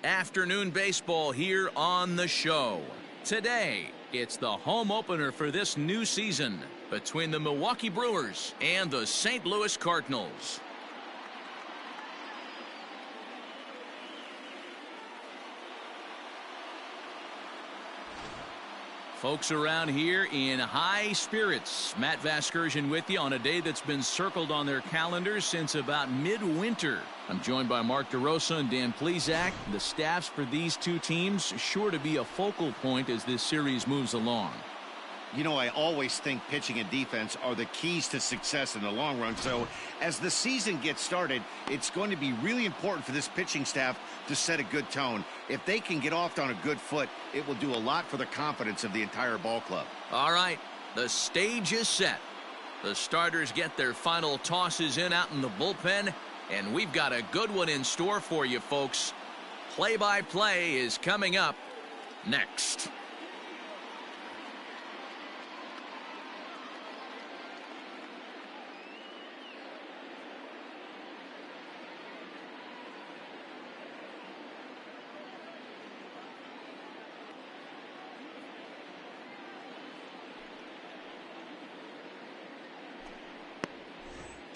Afternoon baseball here on the show. Today, it's the home opener for this new season between the Milwaukee Brewers and the St. Louis Cardinals. Folks around here in high spirits. Matt Vasgersian with you on a day that's been circled on their calendars since about midwinter. I'm joined by Mark DeRosa and Dan Plesac. The staffs for these two teams sure to be a focal point as this series moves along. You know, I always think pitching and defense are the keys to success in the long run. So as the season gets started, it's going to be really important for this pitching staff to set a good tone. If they can get off on a good foot, it will do a lot for the confidence of the entire ball club. All right, the stage is set. The starters get their final tosses in out in the bullpen, and we've got a good one in store for you, folks. Play-by-play is coming up next.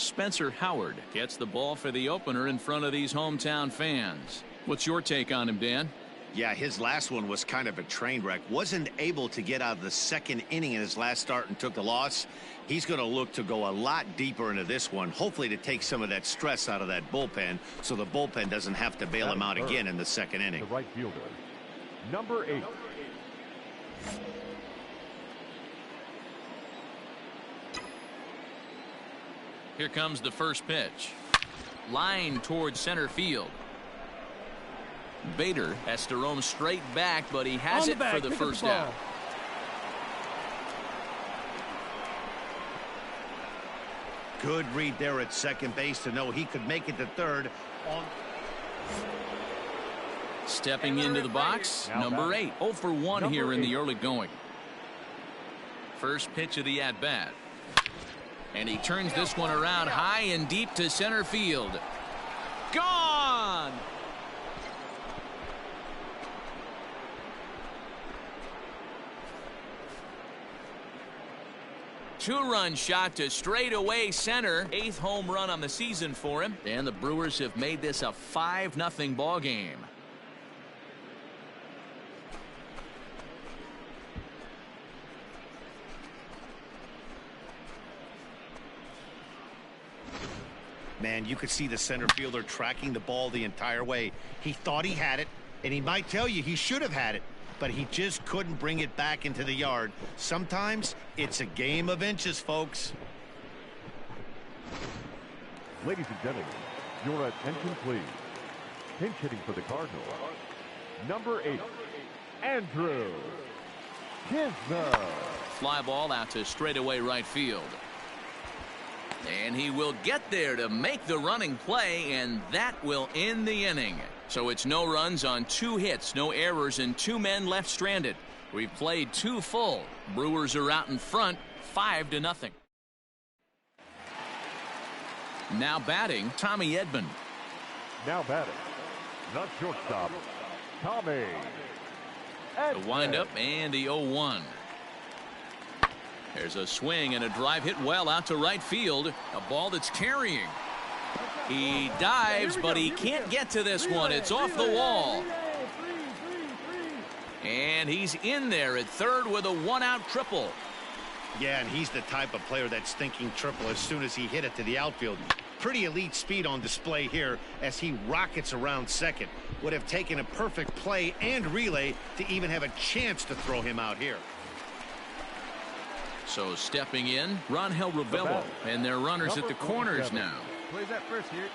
Spencer Howard gets the ball for the opener in front of these hometown fans. What's your take on him, Dan? Yeah, his last one was kind of a train wreck. Wasn't able to get out of the second inning in his last start and took the loss. He's going to look to go a lot deeper into this one, hopefully to take some of that stress out of that bullpen so the bullpen doesn't have to bail him out again in the second inning. The right fielder, number 8. Here comes the first pitch. Line towards center field. Bader has to roam straight back, but he has it for the first out. Good read there at second base to know he could make it to third. Stepping into the box, number 8. 0 for 1 here in the early going. First pitch of the at-bat. And he turns this one around high and deep to center field. Gone! Two-run shot to straightaway center. 8th home run on the season for him. And the Brewers have made this a 5-0 ball game. Man, you could see the center fielder tracking the ball the entire way. He thought he had it, and he might tell you he should have had it, but he just couldn't bring it back into the yard. Sometimes it's a game of inches, folks. Ladies and gentlemen, your attention please. Pinch hitting for the Cardinals, number 8, Andrew Knizner. Fly ball out to straightaway right field. And he will get there to make the running play, and that will end the inning. So it's no runs on 2 hits, no errors, and 2 men left stranded. We've played 2 full. Brewers are out in front, 5-0. Now batting, Tommy Edmond. Now batting, the shortstop, Tommy Edmond. The windup and the 0-1. There's a swing and a drive hit well out to right field. A ball that's carrying. He dives, but he can't get to this one. It's off the wall. And he's in there at third with a 1-out triple. Yeah, and he's the type of player that's thinking triple as soon as he hit it to the outfield. Pretty elite speed on display here as he rockets around second. Would have taken a perfect play and relay to even have a chance to throw him out here. So stepping in, Ronhel Ravelo, and their runners at the corners now. Plays that first here.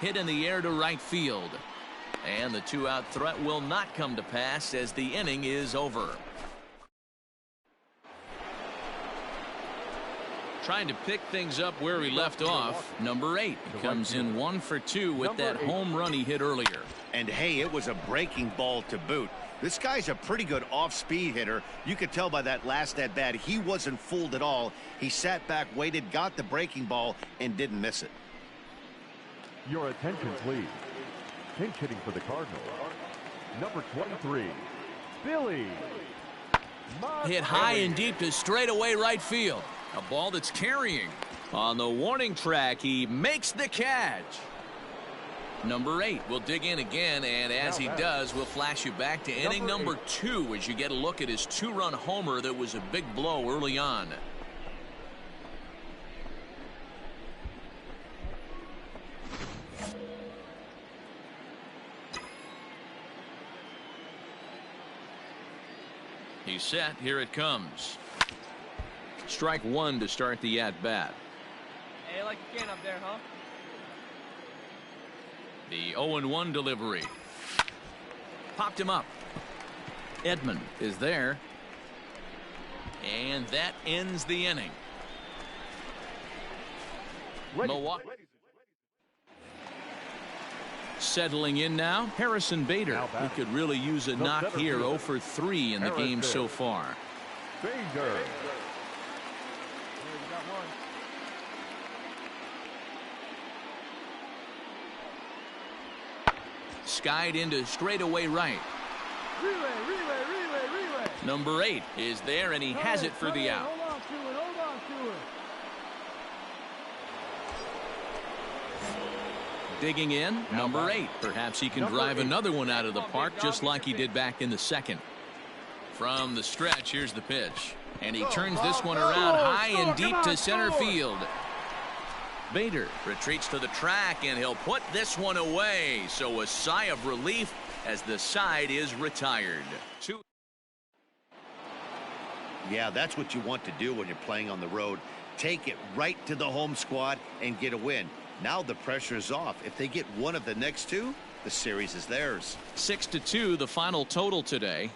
Hit in the air to right field. And the 2-out threat will not come to pass as the inning is over. Trying to pick things up where he left off. Number 8 comes in 1 for 2 with that home run he hit earlier. And hey, it was a breaking ball to boot. This guy's a pretty good off-speed hitter. You could tell by that last at-bat he wasn't fooled at all. He sat back, waited, got the breaking ball, and didn't miss it. Your attention, please. Pinch hitting for the Cardinals, number 23, Billy. Hit high and deep to straightaway right field. A ball that's carrying. On the warning track, he makes the catch. Number 8 will dig in again, and as he does, we'll flash you back to inning number 2 as you get a look at his 2-run homer that was a big blow early on. He's set. Here it comes. Strike 1 to start the at-bat. Hey, like you can up there, huh? The 0-1 delivery. Popped him up. Edmond is there. And that ends the inning. Milwaukee. Settling in now, Harrison Bader. He could really use a knock here. 0 for 3 in the game so far. Bader. Skied into straightaway right. Relay. Number 8 is there, and he has it for the out. Hold on to it. Digging in, number 8. Perhaps he can drive another one out of the park just like he did back in the second. From the stretch, here's the pitch. And he turns this one around high and deep to center field. Bader retreats to the track, and he'll put this one away. So a sigh of relief as the side is retired. Yeah, that's what you want to do when you're playing on the road. Take it right to the home squad and get a win. Now the pressure is off. If they get one of the next two, the series is theirs. 6-2 the final total today.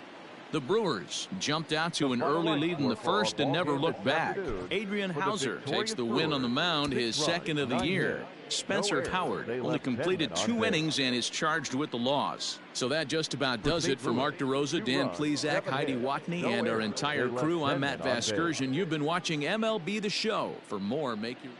The Brewers jumped out to an early lead in the first and never looked back. Adrian Hauser takes the win on the mound, his second of the year. Spencer Howard only completed 2 innings and is charged with the loss. So that just about does it for Mark DeRosa, Dan Plesac, Heidi Watney, and our entire crew. I'm Matt Vasgersian. You've been watching MLB The Show. For more, make your...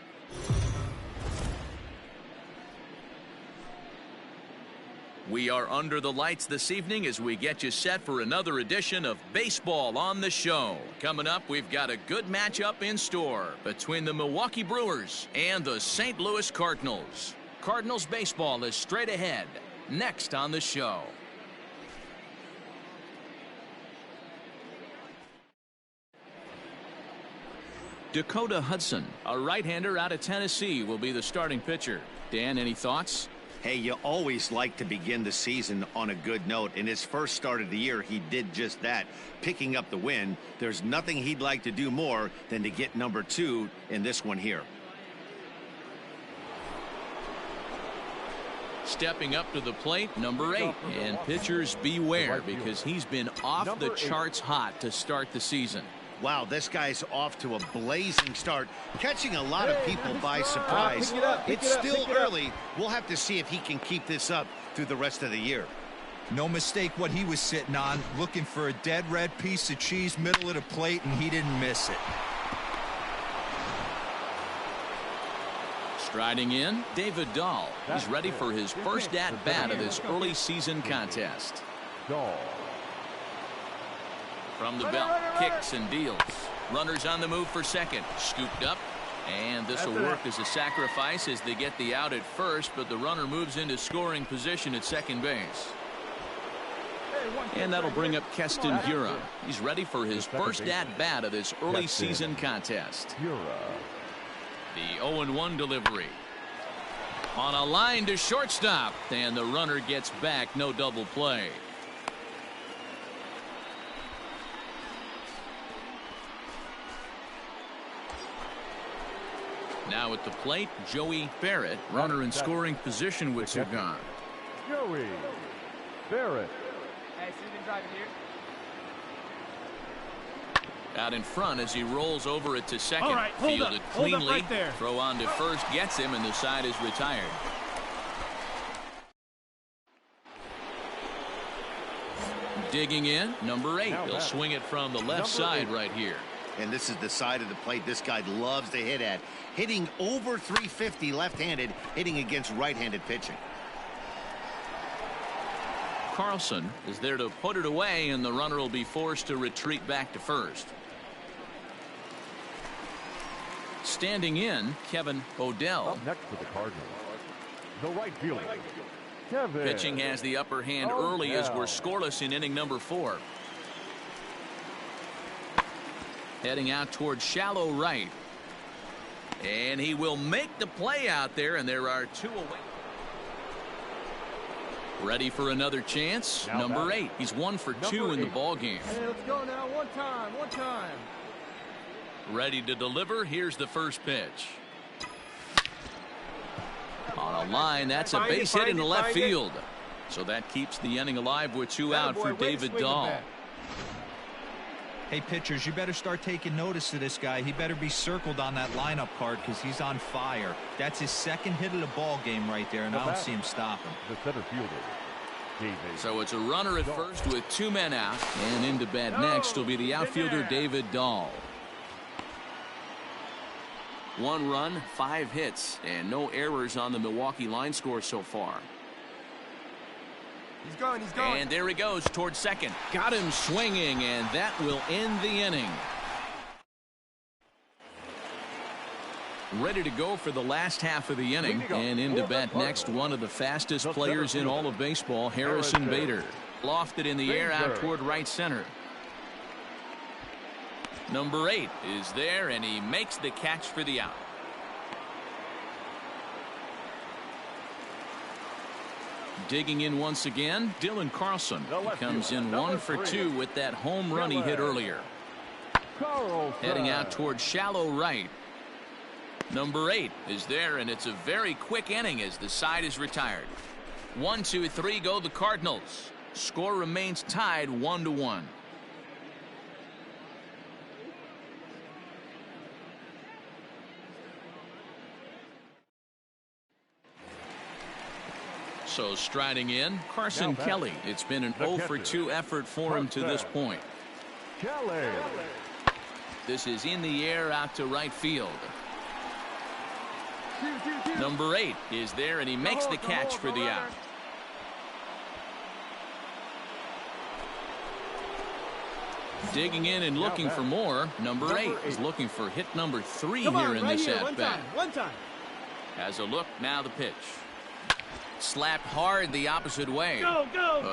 We are under the lights this evening as we get you set for another edition of Baseball on the Show. Coming up, we've got a good matchup in store between the Milwaukee Brewers and the St. Louis Cardinals. Cardinals baseball is straight ahead, next on the show. Dakota Hudson, a right-hander out of Tennessee, will be the starting pitcher. Dan, any thoughts? Hey, you always like to begin the season on a good note. In his first start of the year, he did just that, picking up the win. There's nothing he'd like to do more than to get number 2 in this one here. Stepping up to the plate, number 8. And pitchers beware, because he's been off the charts hot to start the season. Wow, this guy's off to a blazing start, catching a lot of people by surprise. It's still early. We'll have to see if he can keep this up through the rest of the year. No mistake what he was sitting on, looking for a dead red piece of cheese middle of the plate, and he didn't miss it. Striding in, David Dahl. He's ready for his first at-bat of this early season contest. Dahl. From the belt, kicks and deals. Runners on the move for second. Scooped up. And this will work as a sacrifice as they get the out at first, but the runner moves into scoring position at second base. And that'll bring up Keston Hiura. He's ready for his first at-bat of this early season contest. The 0-1 delivery. On a line to shortstop. And the runner gets back. No double play. Now at the plate, Joey Barrett, runner in scoring position with Sugan. Joey Barrett. Hey, so you been driving here? Out in front as he rolls over it to second. All right, hold Fielded up. Hold cleanly. up right there. Throw on to first gets him, and the side is retired. Digging in, number 8. He'll swing it from the left side right here. And this is the side of the plate this guy loves to hit at. Hitting over 350 left-handed, hitting against right-handed pitching. Carlson is there to put it away, and the runner will be forced to retreat back to first. Standing in, Kevin Odell. Up next for the Cardinals, the right fielder, Kevin. Pitching has the upper hand early as we're scoreless in inning number 4. Heading out towards shallow right. And he will make the play out there, and there are 2 away. Ready for another chance. Now number 8. He's 1 for 2 in the ball game. Hey, let's go now. One time. Ready to deliver. Here's the first pitch. On a line, that's a base hit into left field. So that keeps the inning alive with 2 out for David Dahl. Hey, pitchers, you better start taking notice of this guy. He better be circled on that lineup card because he's on fire. That's his 2nd hit of the ball game right there, and I don't see him stopping. The center fielder, David. So it's a runner at first with 2 men out, and into bat next will be the outfielder David Dahl. 1 run, 5 hits, and no errors on the Milwaukee line score so far. He's going. And there he goes towards second. Got him swinging, and that will end the inning. Ready to go for the last half of the inning, and into bat next, one of the fastest players in all of baseball, Harrison Bader. Lofted in the air out toward right center. Number 8 is there, and he makes the catch for the out. Digging in once again, Dylan Carlson. He comes in 1 for 2 with that home run he hit earlier. Heading out towards shallow right. Number 8 is there, and it's a very quick inning as the side is retired. 1, 2, 3 go the Cardinals. Score remains tied 1-1. So striding in, Carson Kelly. It's been an 0 for 2 effort for him to this point. Kelly. This is in the air out to right field. Number 8 is there, and he makes the catch for the out. Digging in and looking for more. Number 8 is looking for hit number 3 here in this at-bat. One time. Has a look, now the pitch. Slapped hard the opposite way. Go.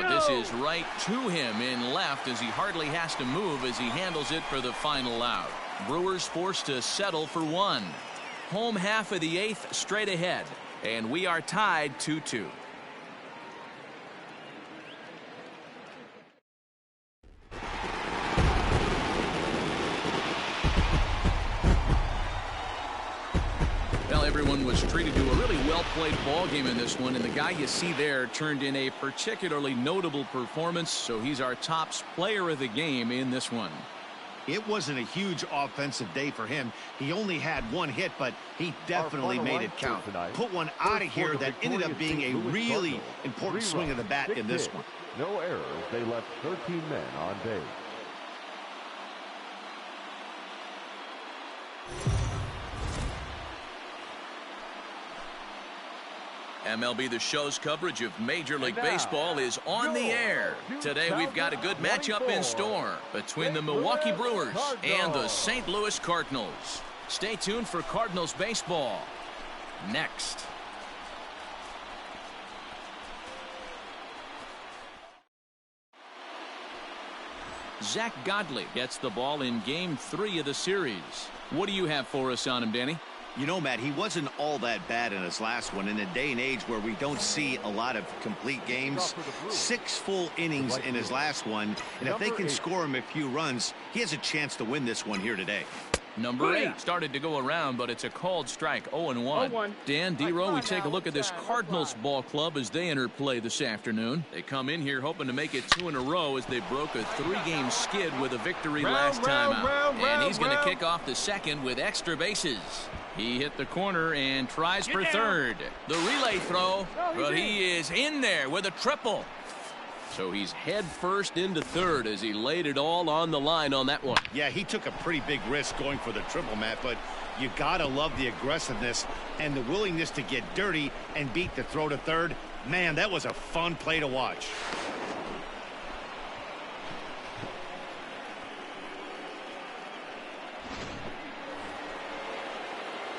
This is right to him in left as he hardly has to move as he handles it for the final out. Brewers forced to settle for 1. Home half of the 8th straight ahead, and we are tied 2-2. Well, everyone was treated to a really well-played ball game in this one, and the guy you see there turned in a particularly notable performance, so he's our top player of the game in this one. It wasn't a huge offensive day for him. He only had 1 hit, but he definitely made it count. Put one out of here that ended up being a really important swing of the bat in this one. No errors. They left 13 men on base. MLB The Show's coverage of Major League Baseball is on the air. Today we've got a good matchup in store between the Milwaukee Brewers and the St. Louis Cardinals. Stay tuned for Cardinals baseball next. Zach Godley gets the ball in Game 3 of the series. What do you have for us on him, Danny? You know, Matt, he wasn't all that bad in his last one. In a day and age where we don't see a lot of complete games, 6 full innings in his last one, and if they can score him a few runs, he has a chance to win this one here today. Number 8 started to go around, but it's a called strike. 0-1. Dan, D-Row, we take a look at this Cardinals ball club as they enter play this afternoon. They come in here hoping to make it 2 in a row as they broke a 3-game skid with a victory last time out. And he's going to kick off the second with extra bases. He hit the corner and tries for third. The relay throw, but he is in there with a triple. So he's head first into third as he laid it all on the line on that one. Yeah, he took a pretty big risk going for the triple, Matt, but you gotta love the aggressiveness and the willingness to get dirty and beat the throw to third. Man, that was a fun play to watch.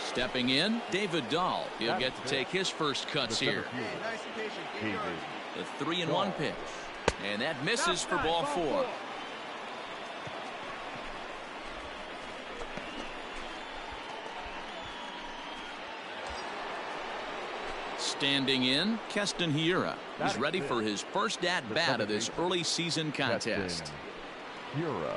Stepping in, David Dahl. He'll get to take his first cuts here. The 3-1 pitch. And that misses for ball 4. Standing in, Keston Hiura. He's ready for his first at-bat of this early season contest. Hiura.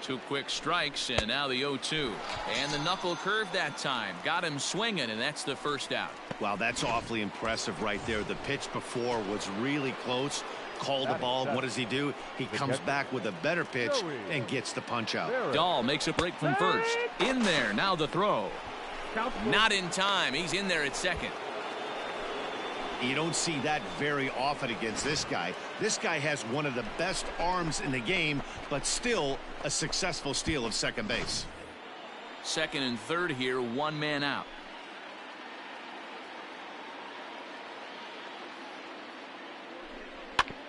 2 quick strikes, and now the 0-2. And the knuckle curve that time. Got him swinging, and that's the first out. Wow, that's awfully impressive right there. The pitch before was really close. Called the ball. What does he do? He comes back with a better pitch and gets the punch out. Dahl makes a break from first. In there, now the throw. Not in time. He's in there at second. You don't see that very often against this guy. This guy has one of the best arms in the game, but still a successful steal of second base. Second and third here, 1 man out.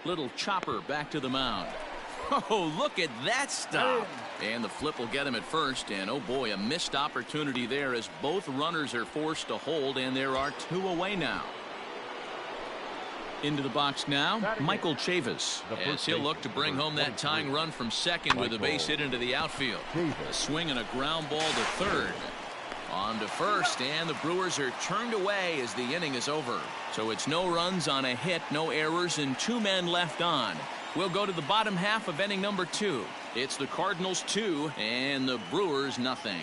Little chopper back to the mound. Oh, look at that stop. And the flip will get him at first. And oh boy, a missed opportunity there as both runners are forced to hold, and there are 2 away now. Into the box now, Michael Chavis, as he'll look to bring home that tying run from second with a base hit into the outfield. A swing and a ground ball to third. On to first, and the Brewers are turned away as the inning is over. So it's no runs on a hit, no errors, and 2 men left on. We'll go to the bottom half of inning number 2. It's the Cardinals 2 and the Brewers nothing.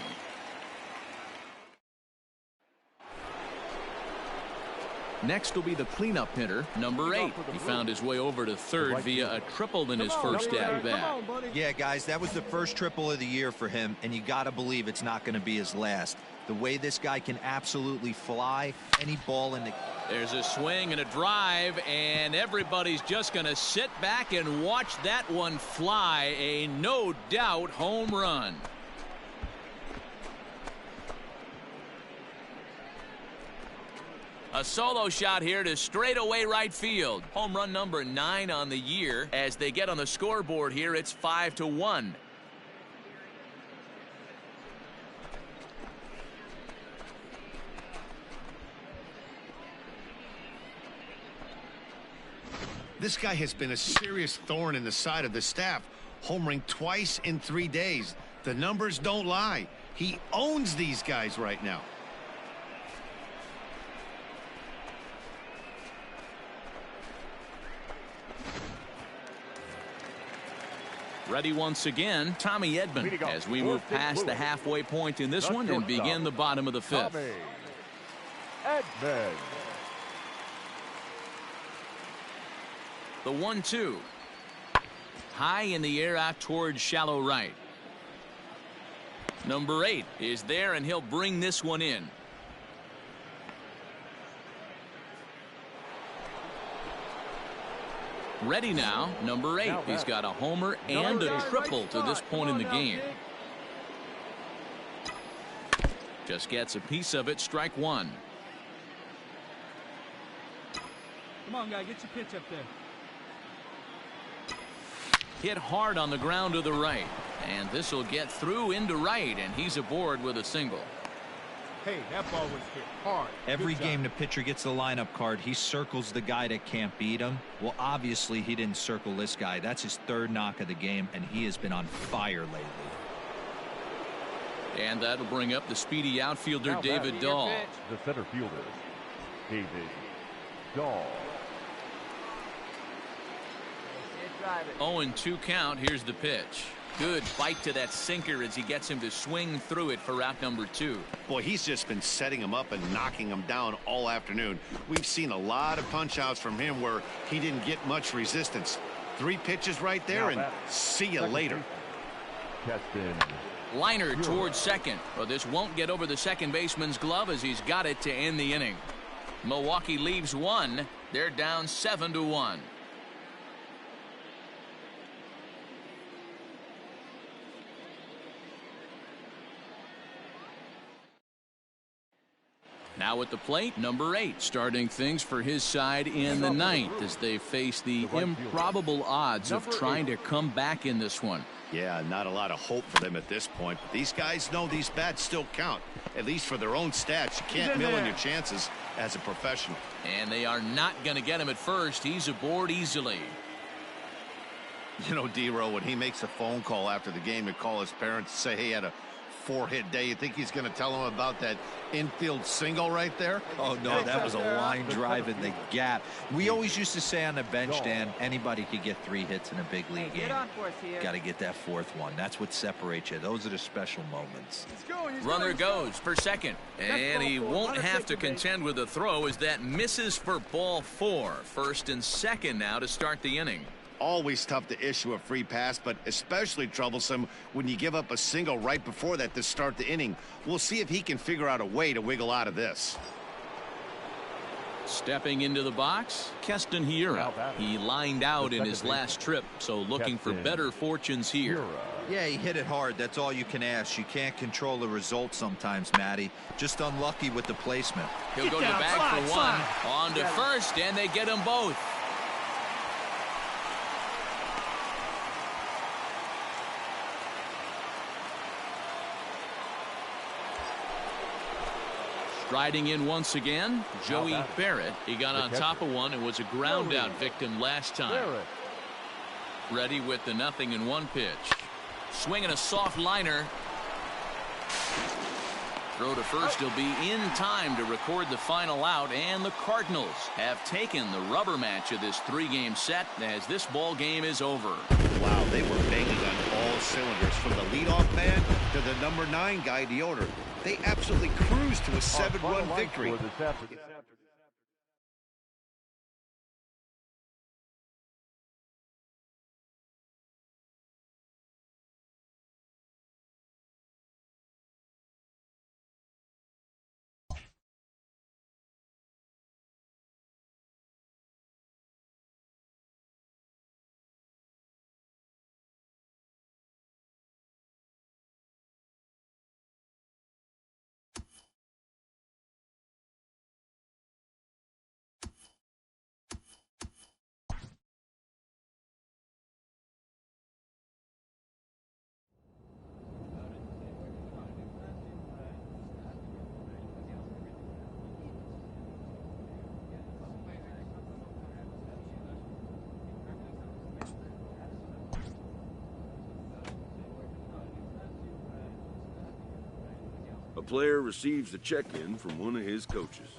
Next will be the cleanup hitter, number 8. He found his way over to third via a triple in his first at-bat. Yeah, guys, that was the first triple of the year for him, and you got to believe it's not going to be his last. The way this guy can absolutely fly any ball in the... There's a swing and a drive, and everybody's just going to sit back and watch that one fly. A no-doubt home run. A solo shot here to straightaway right field. Home run number 9 on the year. As they get on the scoreboard here, it's 5-1. This guy has been a serious thorn in the side of the staff, homering twice in 3 days. The numbers don't lie. He owns these guys right now. Ready once again, Tommy Edmond, as we move past the halfway point in this one and begin the bottom of the 5th. Edmond. The 1-2. High in the air out towards shallow right. Number 8 is there, and he'll bring this one in. Ready now, number 8. He's got a homer and a triple to this point in the game. Just gets a piece of it, strike 1. Come on, guy, get your pitch up there. Hit hard on the ground to the right. And this will get through into right, and he's aboard with a single. Hey, that ball was hit hard. Every game the pitcher gets the lineup card, he circles the guy that can't beat him. Well, obviously he didn't circle this guy. That's his 3rd knock of the game, and he has been on fire lately. And that'll bring up the speedy outfielder David Dahl. The center fielder, David Dahl. 0-2 count. Here's the pitch. Good bite to that sinker as he gets him to swing through it for route number 2. Boy, he's just been setting him up and knocking him down all afternoon. We've seen a lot of punch outs from him where he didn't get much resistance. 3 pitches right there, and see you later. Liner towards second. Well, this won't get over the second baseman's glove as he's got it to end the inning. Milwaukee leaves one. They're down 7-1. Now at the plate, number 8, starting things for his side in the ninth as they face the improbable odds of trying to come back in this one. Yeah, not a lot of hope for them at this point. But these guys know these bats still count, at least for their own stats. You can't mill in your chances as a professional. And they are not going to get him at first. He's aboard easily. You know, D-Row, when he makes a phone call after the game to call his parents to say, hey, he had a 4-hit day, you think he's going to tell them about that infield single right there? Oh, no, that was a line drive in the gap. We always used to say on the bench, Dan, anybody could get 3 hits in a big league game. Got to get that 4th one. That's what separates you. Those are the special moments. Runner goes for second, and he won't have to contend with a throw as that misses for ball 4. First and second now to start the inning. Always tough to issue a free pass, but especially troublesome when you give up a single right before that to start the inning. We'll see if he can figure out a way to wiggle out of this. Stepping into the box, Keston Hiura. He lined out in his last trip, so looking for better fortunes here. Yeah, he hit it hard. That's all you can ask. You can't control the result sometimes, Matty. Just unlucky with the placement. He'll go to the bag for one. On to first, and they get them both. Striding in once again, Joey Barrett. He got on top of one and was a ground out victim last time. Ready with the 0-1 pitch. Swinging a soft liner. Throw to first. He'll be in time to record the final out, and the Cardinals have taken the rubber match of this 3-game set as this ball game is over. Wow, they were banging on all cylinders from the leadoff man to the number 9 guy, the order. They absolutely cruised to a 7-run victory. A player receives a check-in from one of his coaches.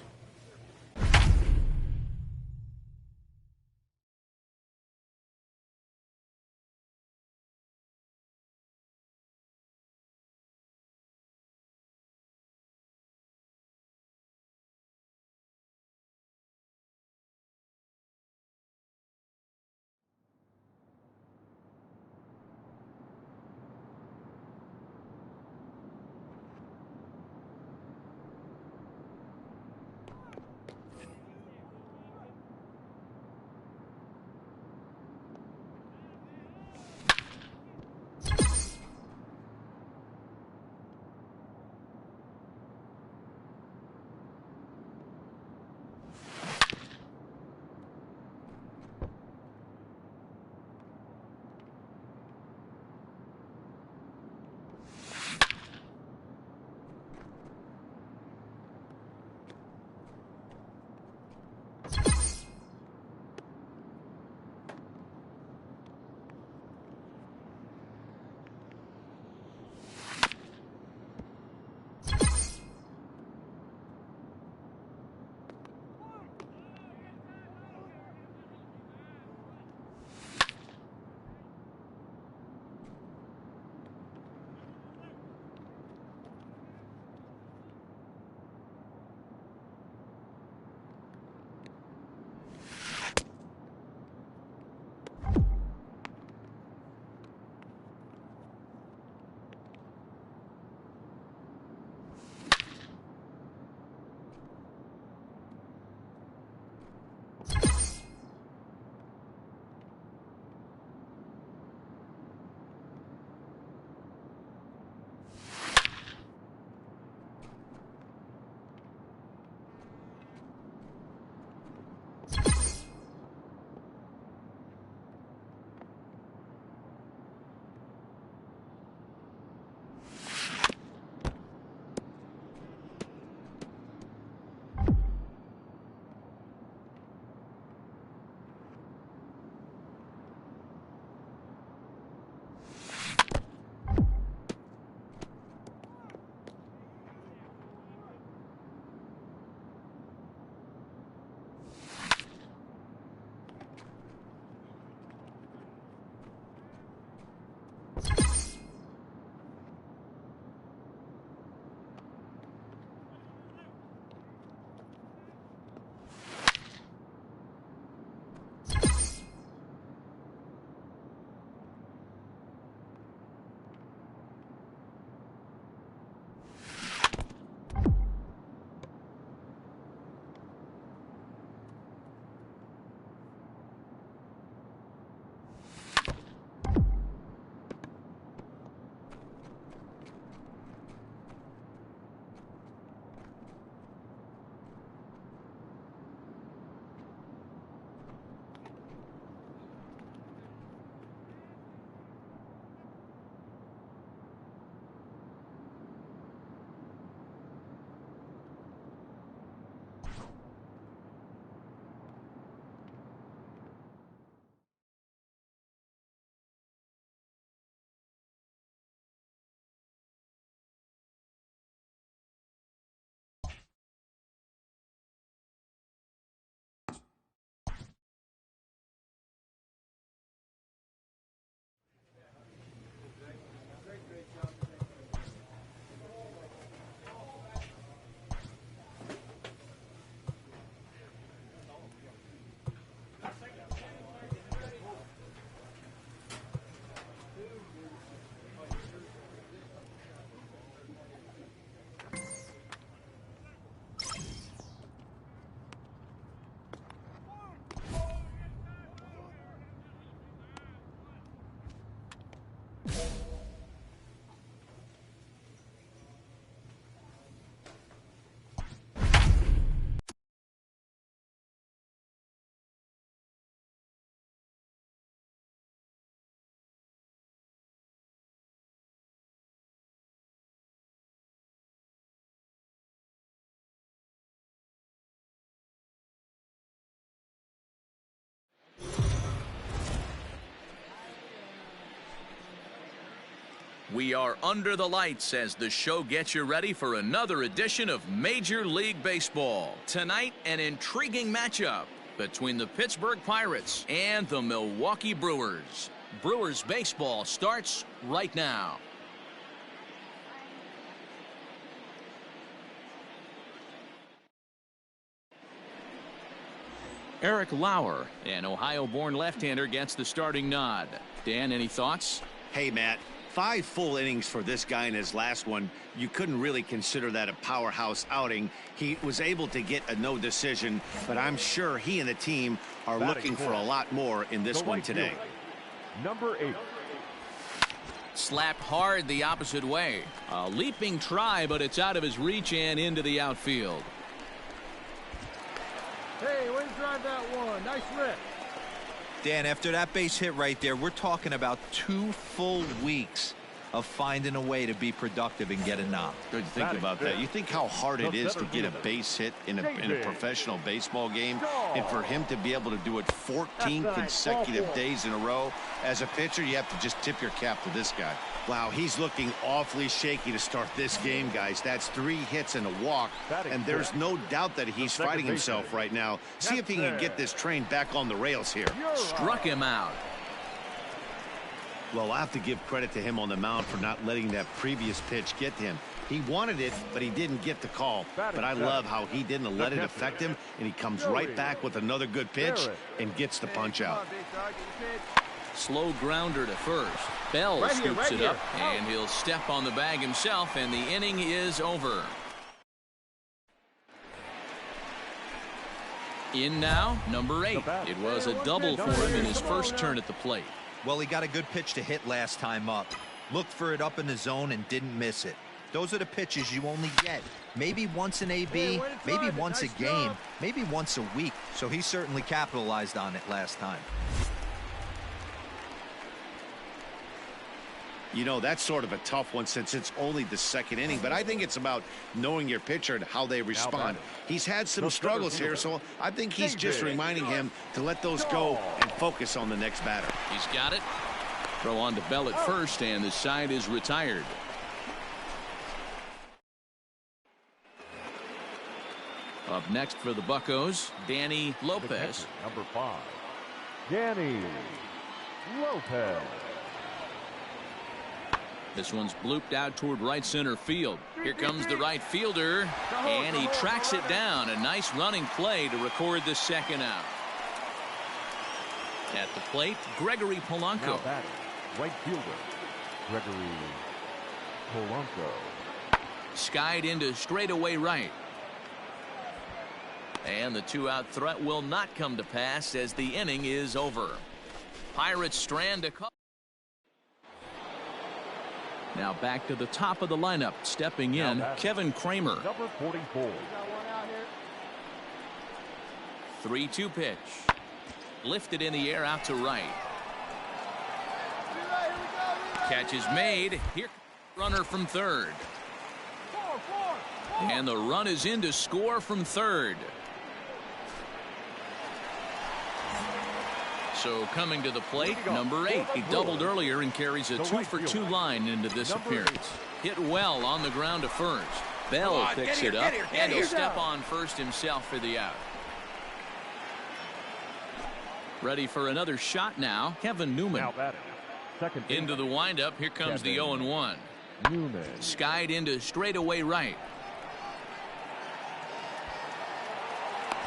We are under the lights as the show gets you ready for another edition of Major League Baseball. Tonight, an intriguing matchup between the Pittsburgh Pirates and the Milwaukee Brewers. Brewers baseball starts right now. Eric Lauer, an Ohio-born left-hander, gets the starting nod. Dan, any thoughts? Hey, Matt. 5 full innings for this guy in his last one. You couldn't really consider that a powerhouse outing. He was able to get a no decision, but I'm sure he and the team are looking for a lot more in this one today. Number 8. Slapped hard the opposite way. A leaping try, but it's out of his reach and into the outfield. Hey, way to drive that one. Nice rip. Dan, after that base hit right there, we're talking about 2 full weeks of finding a way to be productive and get a knock. Good to think about that. You think how hard it is to get a base hit in a professional baseball game, and for him to be able to do it 14 consecutive days in a row. As a pitcher, you have to just tip your cap to this guy. Wow, he's looking awfully shaky to start this game, guys. That's 3 hits and a walk, and there's no doubt that he's fighting himself right now. See if he can get this train back on the rails here. Struck him out. Well, I have to give credit to him on the mound for not letting that previous pitch get to him. He wanted it, but he didn't get the call. But I love how he didn't let it affect him, and he comes right back with another good pitch and gets the punch out. Slow grounder to first. Bell scoops it up, and he'll step on the bag himself, and the inning is over. In now, number 8. It was a double for him in his first turn at the plate. Well, he got a good pitch to hit last time up. Looked for it up in the zone and didn't miss it. Those are the pitches you only get. Maybe once an AB, maybe once a game, maybe once a week. So he certainly capitalized on it last time. You know, that's sort of a tough one since it's only the 2nd inning, but I think it's about knowing your pitcher and how they respond. He's had some struggles here, so I think he's just reminding him to let those go and focus on the next batter. He's got it. Throw on to Bell at first, and the side is retired. Up next for the Buccos, Danny Lopez. Number 5. Danny Lopez. This one's blooped out toward right center field. Here comes the right fielder, and he tracks it down. A nice running play to record the 2nd out. At the plate, Gregory Polanco. Now batting, right fielder, Gregory Polanco. Skied into straightaway right. And the 2-out threat will not come to pass as the inning is over. Pirates strand a couple. Now back to the top of the lineup. Stepping in, Kevin Kramer. Number 44. 3-2 pitch. Lifted in the air out to right. Catch is made. Here, runner from third. And the run is in to score from third. So coming to the plate, number 8. He doubled earlier and carries a 2-for-2 line into this appearance. Hit well on the ground to first. Bell picks it up, and he'll step on first himself for the out. Ready for another shot now, Kevin Newman. Into the windup, here comes the 0-1. Skied into straightaway right.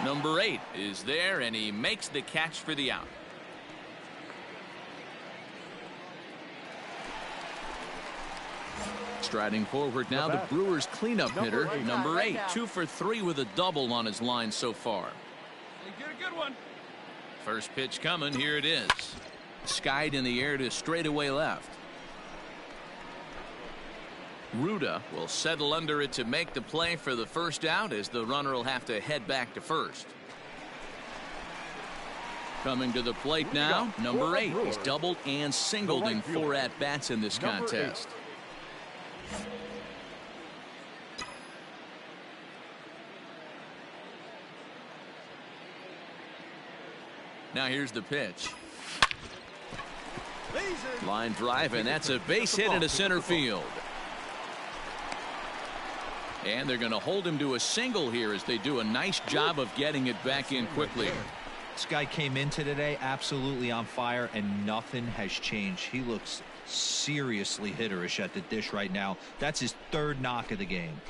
Number 8 is there, and he makes the catch for the out. Striding forward now, the Brewers cleanup hitter, number 8, 2-for-3 with a double on his line so far. Get a good one. First pitch coming, here it is. Skied in the air to straightaway left. Ruda will settle under it to make the play for the first out, as the runner will have to head back to first. Coming to the plate now, number 8. He's doubled and singled in 4 at-bats in this contest. Now here's the pitch. Line drive, and that's a base hit into center field. And they're going to hold him to a single here as they do a nice job of getting it back in quickly. This guy came into today absolutely on fire, and nothing has changed. He looks seriously hitterish at the dish right now. That's his third knock of the game.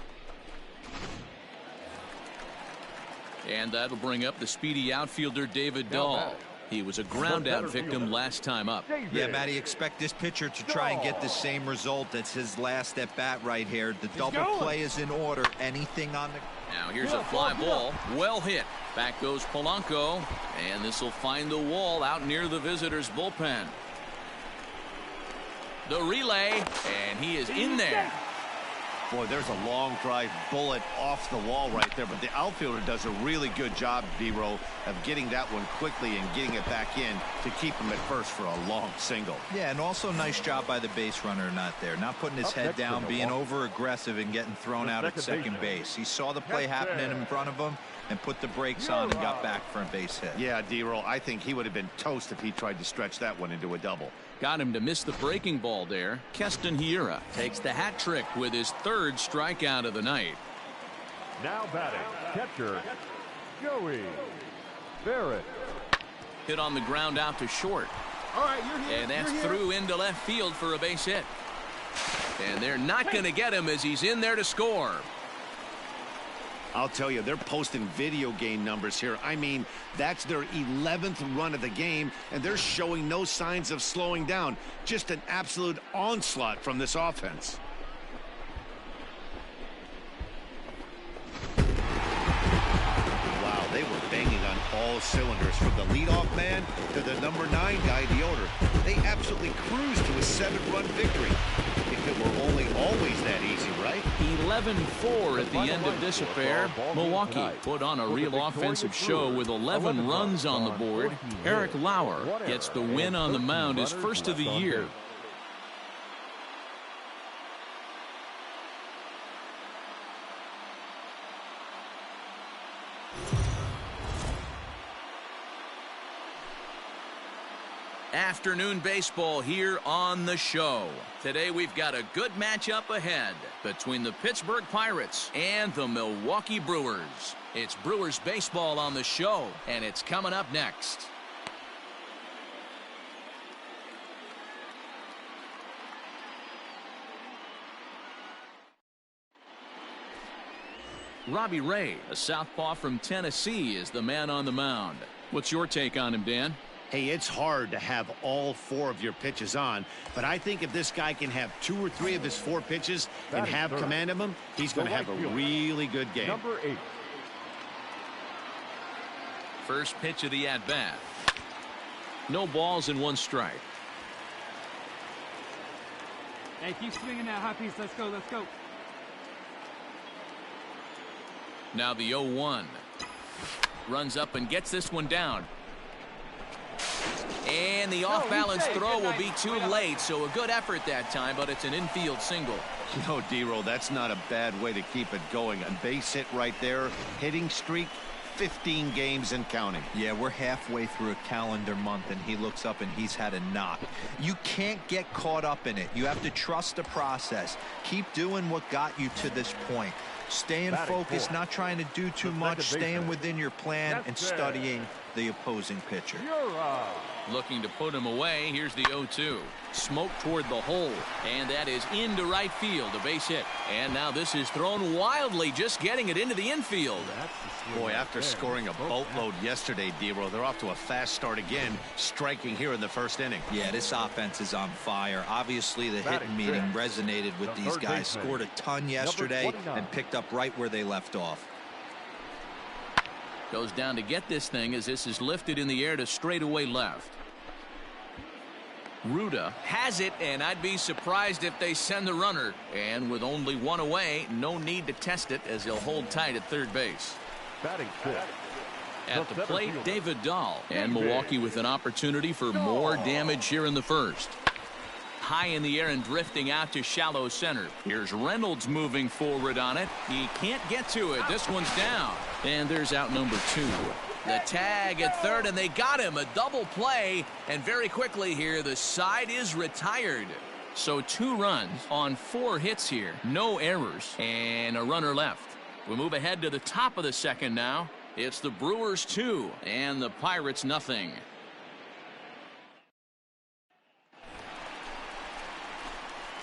And that'll bring up the speedy outfielder David Dahl. He was a ground out victim last time up. Yeah, Matty, expect this pitcher to try and get the same result. That's his last at bat right here. The double play is in order. Anything on the... Now here's a fly ball. Well hit. Back goes Polanco. And this will find the wall out near the visitors' bullpen. The relay. And he is in there. Boy, there's a long drive bullet off the wall right there, but the outfielder does a really good job, D-Row, of getting that one quickly and getting it back in to keep him at first for a long single. Yeah, and also nice job by the base runner not there, not putting his head down, being over aggressive and getting thrown out at second base. He saw the play happening in front of him and put the brakes on and got back for a base hit. Yeah, D-Row, I think he would have been toast if he tried to stretch that one into a double. Got him to miss the breaking ball there. Keston Hiura takes the hat trick with his third strikeout of the night. Now batting, catcher, Joey Barrett. Hit on the ground out to short. All right, you're here. And that's through into left field for a base hit. And they're not going to get him as he's in there to score. I'll tell you, they're posting video game numbers here. I mean, that's their 11th run of the game, and they're showing no signs of slowing down. Just an absolute onslaught from this offense. Wow, they were banging on all cylinders, from the leadoff man to the number 9 guy, the owner. They absolutely cruised to a 7-run victory. If it were only always that easy, right? 11-4 at the end of this affair. Milwaukee put on a real offensive show with 11 runs on the board. Eric Lauer gets the win on the mound, his first of the year. Afternoon baseball here on the show. Today we've got a good matchup ahead between the Pittsburgh Pirates and the Milwaukee Brewers. It's Brewers baseball on the show, and it's coming up next. Robbie Ray, a southpaw from Tennessee, is the man on the mound. What's your take on him, Dan? Hey, it's hard to have all 4 of your pitches on, but I think if this guy can have 2 or 3 of his 4 pitches and have command of them, he's going to have a really good game. Number 8. First pitch of the at-bat. No balls and 1 strike. Hey, keep swinging that high piece. Let's go, let's go. Now the 0-1. Runs up and gets this one down. And the off-balance throw will be too late, so a good effort that time, but it's an infield single. You know, D-Roll, that's not a bad way to keep it going. A base hit right there, hitting streak, 15 games and counting. Yeah, we're halfway through a calendar month, and he looks up and he's had a knock. You can't get caught up in it. You have to trust the process. Keep doing what got you to this point. Staying focused, not trying to do too much, staying within your plan and studying the opposing pitcher. Looking to put him away. Here's the 0-2. Smoke toward the hole, and that is into right field, a base hit. And now this is thrown wildly, just getting it into the infield. Boy, after scoring a boatload yesterday, D-Roll, they're off to a fast start again, striking here in the first inning. Yeah, this offense is on fire. Obviously, the hitting meeting resonated with these guys. Scored a ton yesterday and picked up right where they left off. Goes down to get this thing as this is lifted in the air to straightaway left. Ruda has it, and I'd be surprised if they send the runner. And with only 1 away, no need to test it as he'll hold tight at third base. Batting fifth. At the plate, David Dahl. And Milwaukee with an opportunity for more damage here in the first. High in the air and drifting out to shallow center. Here's Reynolds moving forward on it. He can't get to it. This one's down. And there's out number 2. The tag at third, and they got him. A double play, and very quickly here, the side is retired. So 2 runs on 4 hits here. No errors, and a runner left. We move ahead to the top of the second now. It's the Brewers 2, and the Pirates nothing.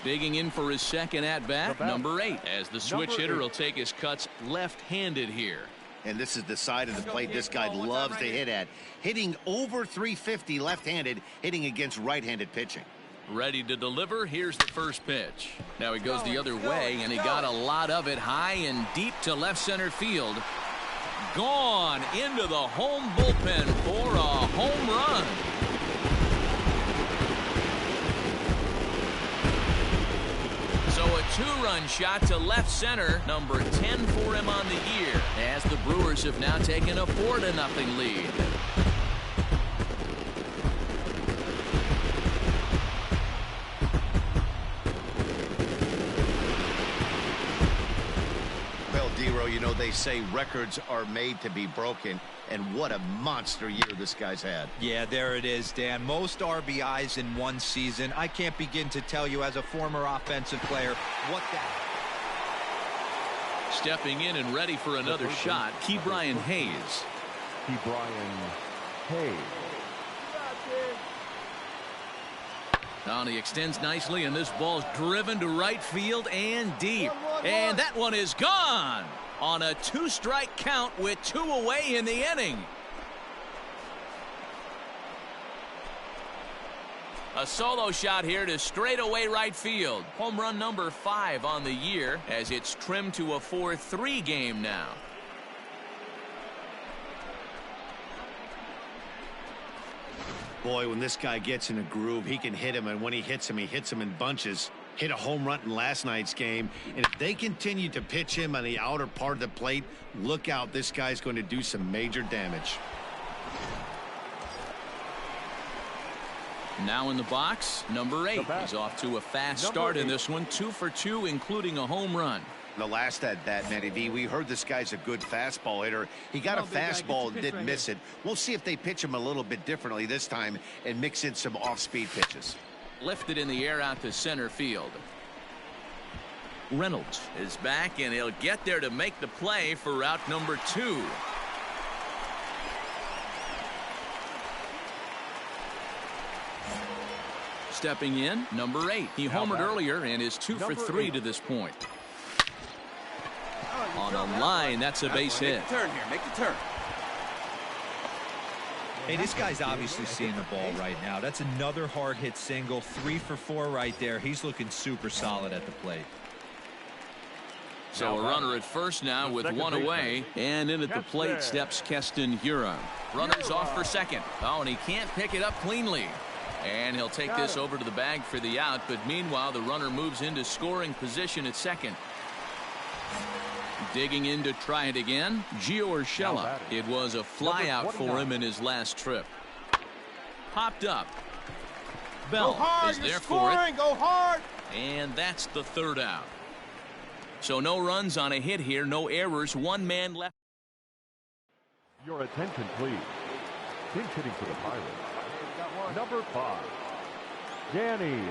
Digging in for his second at-bat, number 8, as the switch hitter will take his cuts left-handed here. And this is the side of the plate this guy loves to hit at. Hitting over 350 left-handed, hitting against right-handed pitching. Ready to deliver. Here's the first pitch. Now he goes the other way, and he got a lot of it high and deep to left center field. Gone into the home bullpen for a home run. So a 2-run shot to left center, number 10 for him on the year, as the Brewers have now taken a 4-0 lead. Well, D-Row, you know, they say records are made to be broken, and what a monster year this guy's had. Yeah, there it is, Dan. Most RBIs in one season. I can't begin to tell you as a former offensive player what that... Stepping in and ready for another shot, Ke'Bryan Hayes. Now he extends nicely, and this ball's driven to right field and deep. And that one is gone on a 2-strike count with 2 away in the inning. A solo shot here to straightaway right field. Home run number 5 on the year, as it's trimmed to a 4-3 game now. Boy, when this guy gets in a groove, he can hit him, and when he hits him in bunches. Hit a home run in last night's game, and if they continue to pitch him on the outer part of the plate, look out, this guy's going to do some major damage. Now in the box, number 8. He's off to a fast start in this one, 2 for 2, including a home run. The last at that, Matty V, we heard this guy's a good fastball hitter. He got a fastball and didn't miss it. We'll see if they pitch him a little bit differently this time and mix in some off-speed pitches. Lifted in the air out to center field. Reynolds is back, and he'll get there to make the play for route number 2. Stepping in, number 8. He homered earlier and is 2 for 3 to this point. On a line, that's a base hit. Make the turn here. Make the turn. Hey, this guy's obviously seeing the ball right now. That's another hard hit single. 3 for 4 right there. He's looking super solid at the plate. So a runner at first now with 1 away, and in at the plate steps Keston Huron. Runner's off for second. Oh, and he can't pick it up cleanly. And he'll take this over to the bag for the out, but meanwhile the runner moves into scoring position at second. Digging in to try it again, Gio Urshela. It was a fly out for him in his last trip. Popped up. Bell is there for it. Go hard. And that's the 3rd out. So no runs on a hit here, no errors, 1 man left. Your attention, please. Pinch hitting for the Pirates. Number 5, Danny.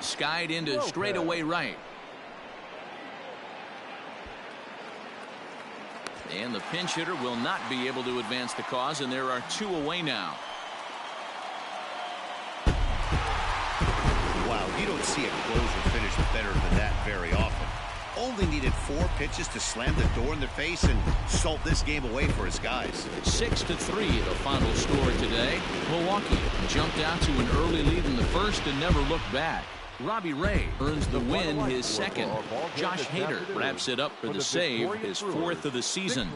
Skied into straightaway right. And the pinch hitter will not be able to advance the cause, and there are 2 away now. Wow, you don't see a closer finish better than that very often. Only needed 4 pitches to slam the door in their face and salt this game away for his guys. 6-3 the final score today. Milwaukee jumped out to an early lead in the first and never looked back. Robbie Ray earns the win, his second. Josh Hader wraps it up for the save, his 4th of the season.